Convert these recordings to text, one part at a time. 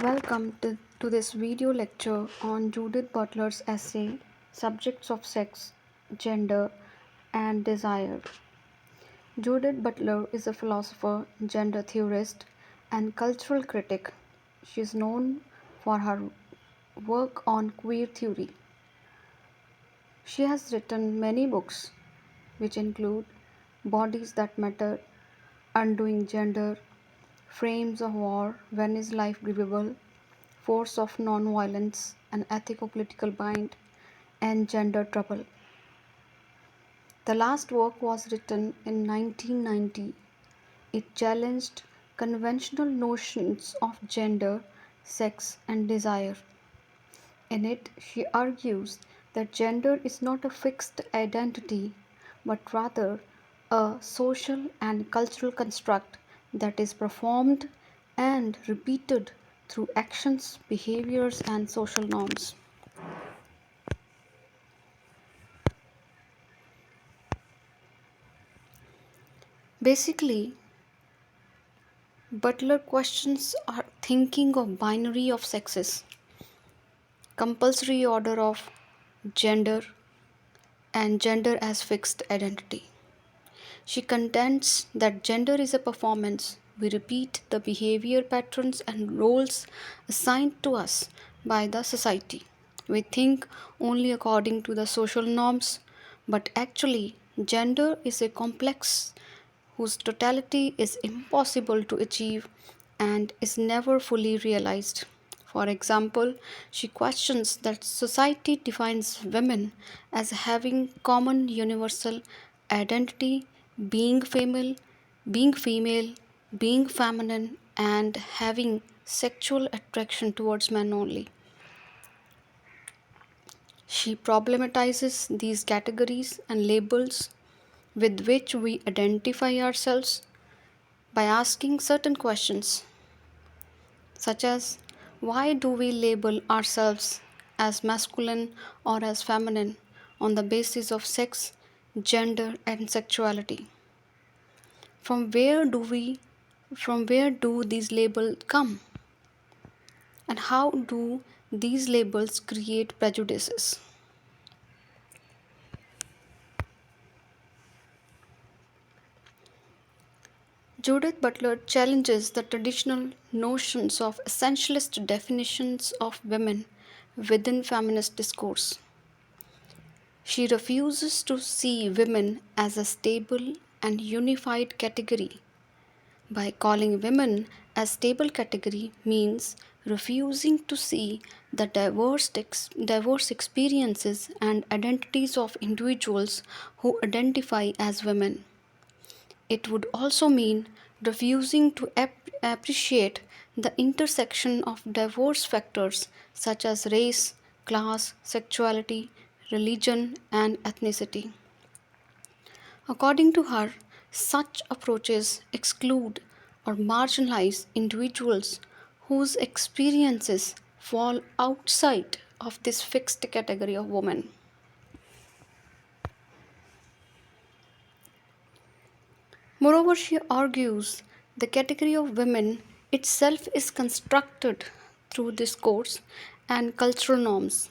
Welcome to this video lecture on Judith Butler's essay Subjects of Sex, Gender, and Desire. Judith Butler is a philosopher, gender theorist, and cultural critic. She is known for her work on queer theory. She has written many books, which include Bodies That Matter, Undoing Gender, Frames of War, When Is Life Grievable, Force of Nonviolence, An Ethico-Political Bind, and Gender Trouble. The last work was written in 1990. It challenged conventional notions of gender, sex, and desire. In it, she argues that gender is not a fixed identity, but rather a social and cultural construct that is performed and repeated through actions, behaviors, and social norms. Basically, Butler questions our thinking of binary of sexes, compulsory order of gender, and gender as fixed identity. She contends that gender is a performance. We repeat the behavior patterns and roles assigned to us by the society. We think only according to the social norms, but actually, gender is a complex whose totality is impossible to achieve and is never fully realized. For example, she questions that society defines women as having common universal identity, being female, being feminine, and having sexual attraction towards men only. She problematizes these categories and labels with which we identify ourselves by asking certain questions, such as why do we label ourselves as masculine or as feminine on the basis of sex, gender, and sexuality? From where do we from where do these labels come? And how do these labels create prejudices? Judith Butler challenges the traditional notions of essentialist definitions of women within feminist discourse. She refuses to see women as a stable and unified category. By calling women a stable category means refusing to see the diverse experiences and identities of individuals who identify as women. It would also mean refusing to appreciate the intersection of diverse factors such as race, class, sexuality, religion, and ethnicity. According to her, such approaches exclude or marginalize individuals whose experiences fall outside of this fixed category of women. Moreover, she argues the category of women itself is constructed through discourse and cultural norms.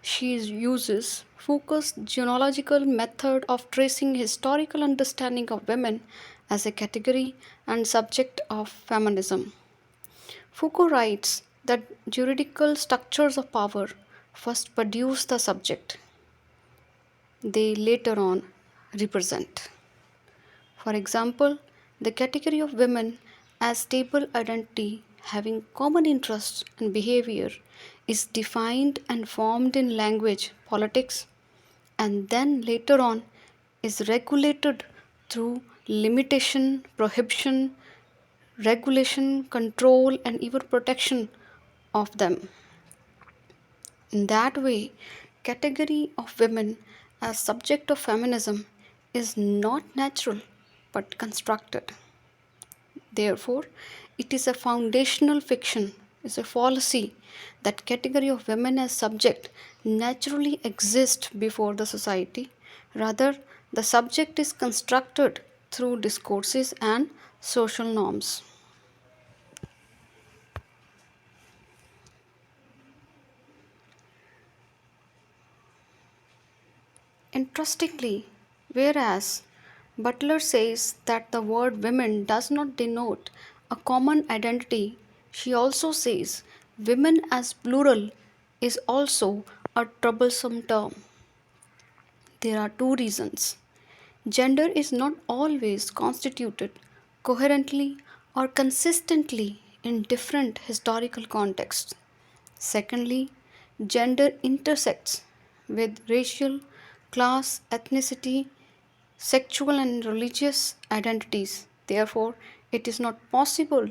She uses Foucault's genealogical method of tracing historical understanding of women as a category and subject of feminism. Foucault writes that juridical structures of power first produce the subject, they later on represent. For example, the category of women as stable identity having common interests and behavior is defined and formed in language, politics, and then later on is regulated through limitation, prohibition, regulation, control, and even protection of them. In that way, category of women as subject of feminism is not natural but constructed. Therefore, it is a foundational fiction, is a fallacy that category of women as subject naturally exists before the society. Rather, the subject is constructed through discourses and social norms. Interestingly, whereas Butler says that the word women does not denote a common identity, she also says women as plural is also a troublesome term. There are two reasons. Gender is not always constituted coherently or consistently in different historical contexts. Secondly, gender intersects with racial, class, ethnicity, sexual, and religious identities. Therefore, it is not possible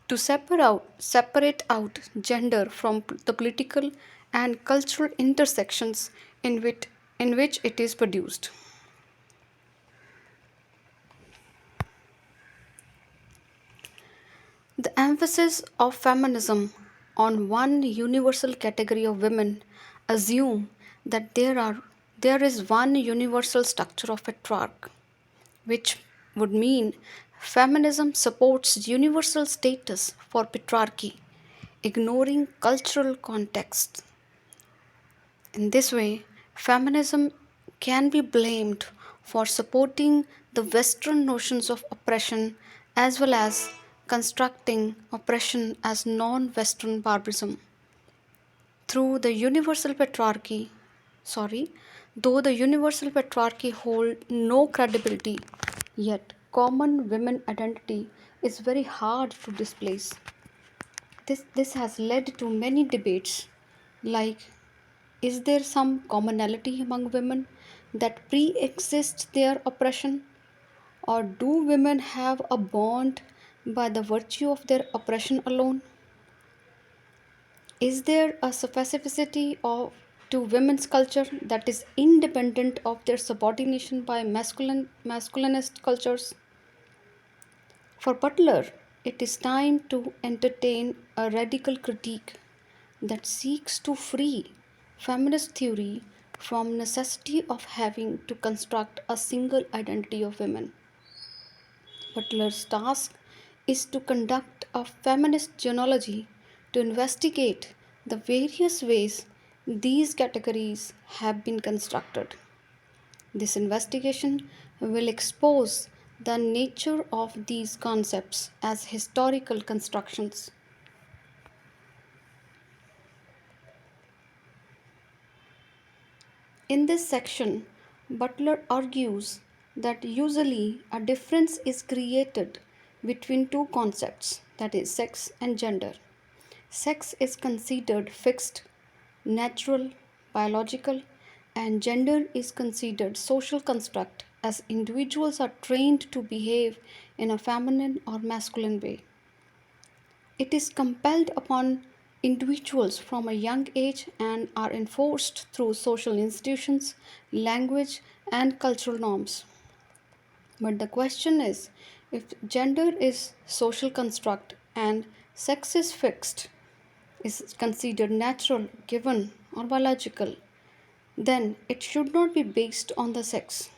to separate out gender from the political and cultural intersections in which it is produced. The emphasis of feminism on one universal category of women assume that there is one universal structure of patriarch, which would mean feminism supports universal status for patriarchy, ignoring cultural context. In this way, feminism can be blamed for supporting the Western notions of oppression as well as constructing oppression as non Western barbarism. Through the universal patriarchy, sorry, though the universal patriarchy hold no credibility, yet common women identity is very hard to displace. This has led to many debates like, is there some commonality among women that pre exists their oppression? Or do women have a bond by the virtue of their oppression alone? Is there a specificity to women's culture that is independent of their subordination by masculinist cultures? For Butler, it is time to entertain a radical critique that seeks to free feminist theory from necessity of having to construct a single identity of women. Butler's task is to conduct a feminist genealogy to investigate the various ways these categories have been constructed. This investigation will expose the nature of these concepts as historical constructions. In this section, Butler argues that usually a difference is created between two concepts, that is, sex and gender. Sex is considered fixed, natural, biological, and gender is considered social construct as individuals are trained to behave in a feminine or masculine way. It is compelled upon individuals from a young age and are enforced through social institutions, language, and cultural norms. But the question is, if gender is social construct and sex is fixed, is considered natural, given, or biological, then it should not be based on the sex.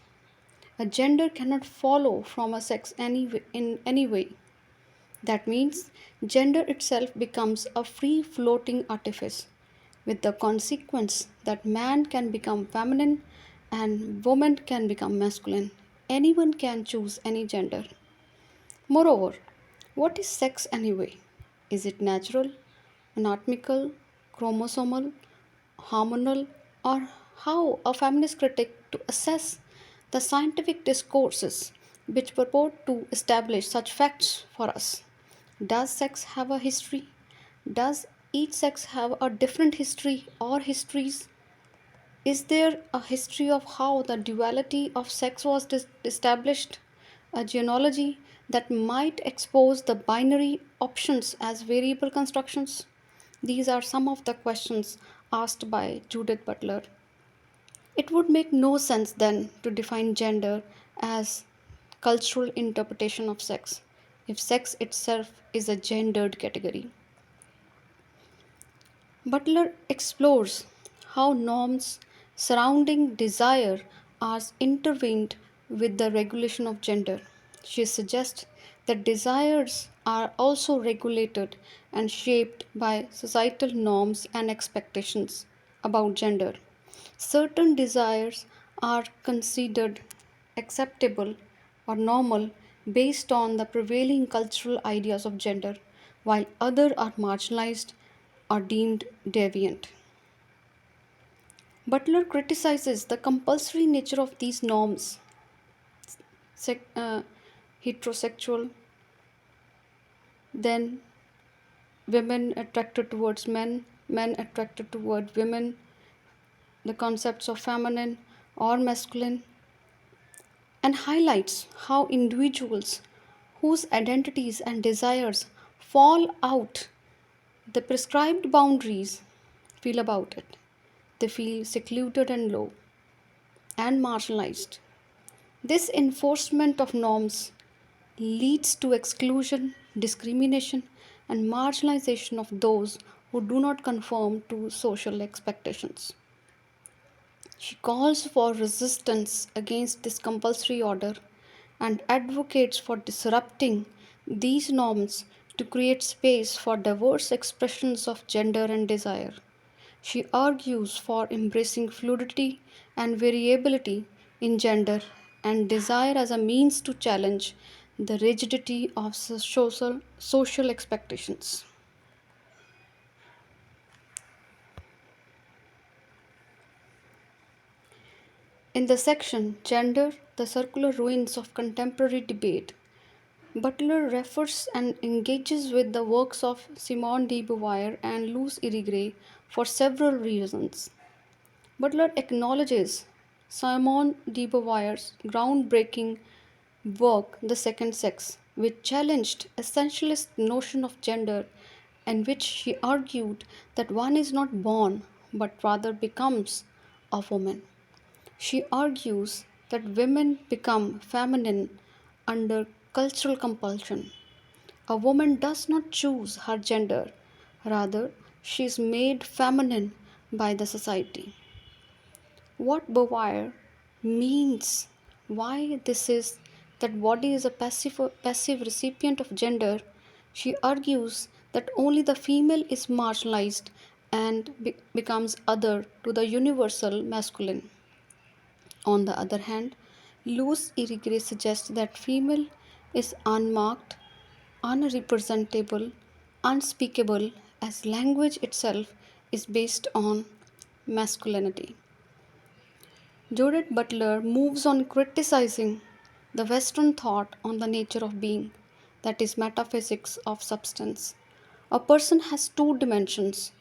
A gender cannot follow from a sex in any way. That means gender itself becomes a free floating artifice, with the consequence that man can become feminine and woman can become masculine. Anyone can choose any gender. Moreover, what is sex anyway? Is it natural, anatomical, chromosomal, hormonal, or how a feminist critic to assess the scientific discourses which purport to establish such facts for us? Does sex have a history? Does each sex have a different history or histories? Is there a history of how the duality of sex was established? A genealogy that might expose the binary options as variable constructions? These are some of the questions asked by Judith Butler. It would make no sense then to define gender as cultural interpretation of sex if sex itself is a gendered category. Butler explores how norms surrounding desire are intertwined with the regulation of gender. She suggests that desires are also regulated and shaped by societal norms and expectations about gender. Certain desires are considered acceptable or normal based on the prevailing cultural ideas of gender, while others are marginalized or deemed deviant. Butler criticizes the compulsory nature of these norms, sec- uh, heterosexual, then women attracted towards men, men attracted toward women, the concepts of feminine or masculine, and highlights how individuals whose identities and desires fall out the prescribed boundaries feel about it. They feel secluded and low and marginalized. This enforcement of norms leads to exclusion, discrimination, and marginalization of those who do not conform to social expectations. She calls for resistance against this compulsory order and advocates for disrupting these norms to create space for diverse expressions of gender and desire. She argues for embracing fluidity and variability in gender and desire as a means to challenge the rigidity of social expectations. In the section Gender, the Circular Ruins of Contemporary Debate, Butler refers and engages with the works of Simone de Beauvoir and Louise Irigaray for several reasons. Butler acknowledges Simone de Beauvoir's groundbreaking work, The Second Sex, which challenged essentialist notion of gender and which she argued that one is not born but rather becomes a woman. She argues that women become feminine under cultural compulsion. A woman does not choose her gender, rather, she is made feminine by the society. What Beauvoir means, why this is that body is a passive recipient of gender, she argues that only the female is marginalized and becomes other to the universal masculine. On the other hand, Louis Irigaray suggests that female is unmarked, unrepresentable, unspeakable, as language itself is based on masculinity. Judith Butler moves on criticizing the Western thought on the nature of being, that is, metaphysics of substance. A person has two dimensions,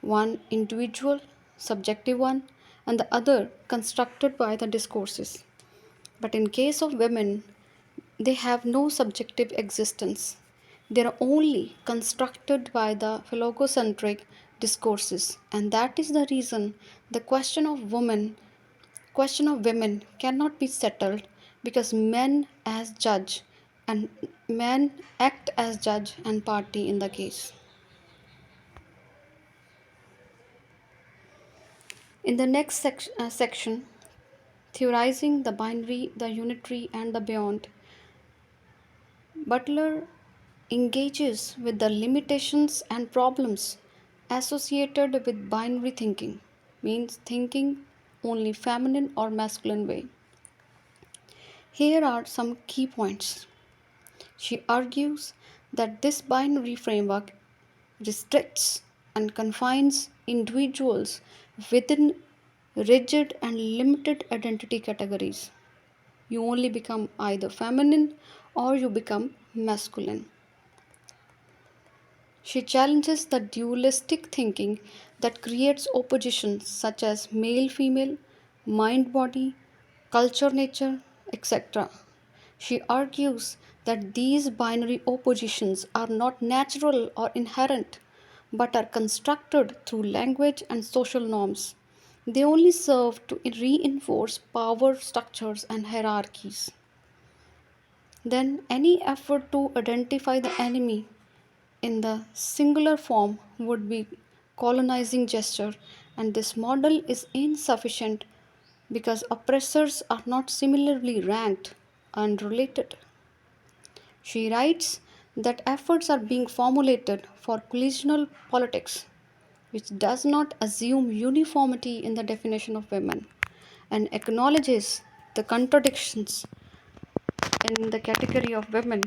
one individual, subjective one, and the other constructed by the discourses. But in case of women, they have no subjective existence. They are only constructed by the philogocentric discourses, and that is the reason the question of women cannot be settled because and men act as judge and party in the case. In the next section, theorizing the binary, the unitary, and the beyond, Butler engages with the limitations and problems associated with binary thinking, means thinking only feminine or masculine way. Here are some key points. She argues that this binary framework restricts and confines individuals within rigid and limited identity categories. You only become either feminine or you become masculine. She challenges the dualistic thinking that creates oppositions such as male female, mind body, culture nature, etc. She argues that these binary oppositions are not natural or inherent, but are constructed through language and social norms. They only serve to reinforce power structures and hierarchies. Then, any effort to identify the enemy in the singular form would be colonizing gesture, and this model is insufficient because oppressors are not similarly ranked and related. She writes that efforts are being formulated for collisional politics, which does not assume uniformity in the definition of women, and acknowledges the contradictions in the category of women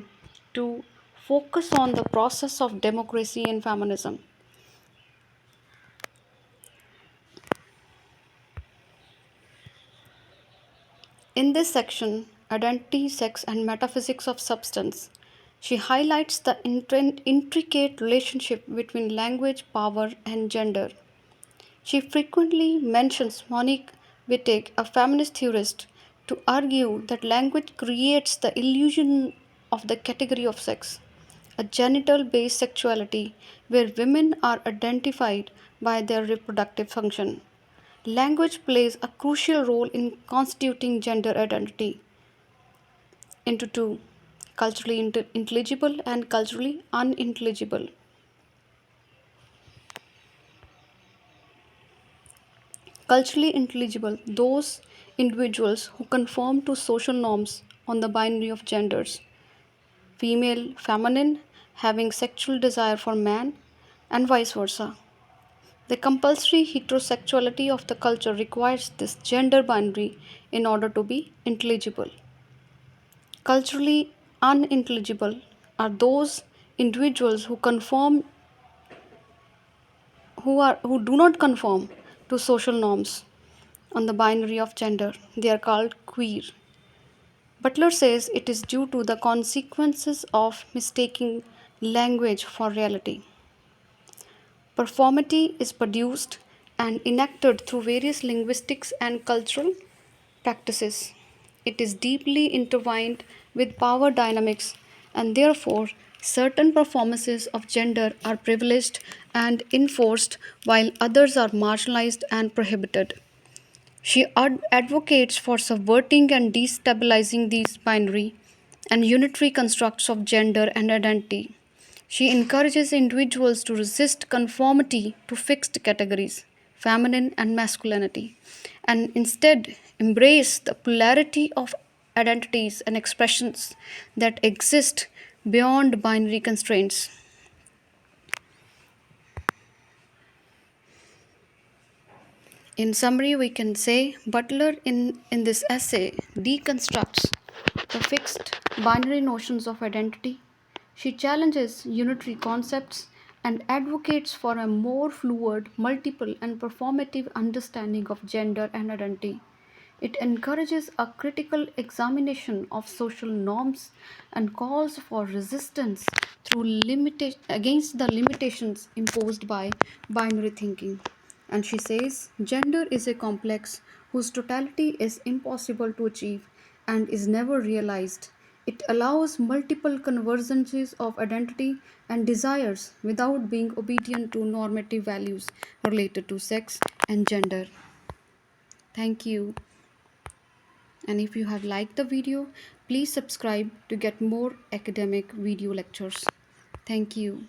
to focus on the process of democracy and feminism. In this section, Identity, Sex, and Metaphysics of Substance, she highlights the intricate relationship between language, power, and gender. She frequently mentions Monique Wittig, a feminist theorist, to argue that language creates the illusion of the category of sex, a genital based sexuality where women are identified by their reproductive function. Language plays a crucial role in constituting gender identity into two: culturally intelligible and culturally unintelligible. Culturally intelligible, those individuals who conform to social norms on the binary of genders: female, feminine, having sexual desire for man, and vice versa. The compulsory heterosexuality of the culture requires this gender binary in order to be intelligible. Culturally unintelligible are those individuals who do not conform to social norms on the binary of gender. They are called queer. Butler says it is due to the consequences of mistaking language for reality. Performity is produced and enacted through various linguistics and cultural practices. It is deeply intertwined with power dynamics, and therefore, certain performances of gender are privileged and enforced while others are marginalized and prohibited. She advocates for subverting and destabilizing these binary and unitary constructs of gender and identity. She encourages individuals to resist conformity to fixed categories, feminine and masculinity, and instead embrace the polarity of identities and expressions that exist beyond binary constraints. In summary, we can say Butler in this essay deconstructs the fixed binary notions of identity. She challenges unitary concepts and advocates for a more fluid, multiple, and performative understanding of gender and identity. It encourages a critical examination of social norms and calls for resistance against the limitations imposed by binary thinking. And she says gender is a complex whose totality is impossible to achieve and is never realized. It allows multiple convergences of identity and desires without being obedient to normative values related to sex and gender. Thank you. And if you have liked the video, please subscribe to get more academic video lectures. Thank you.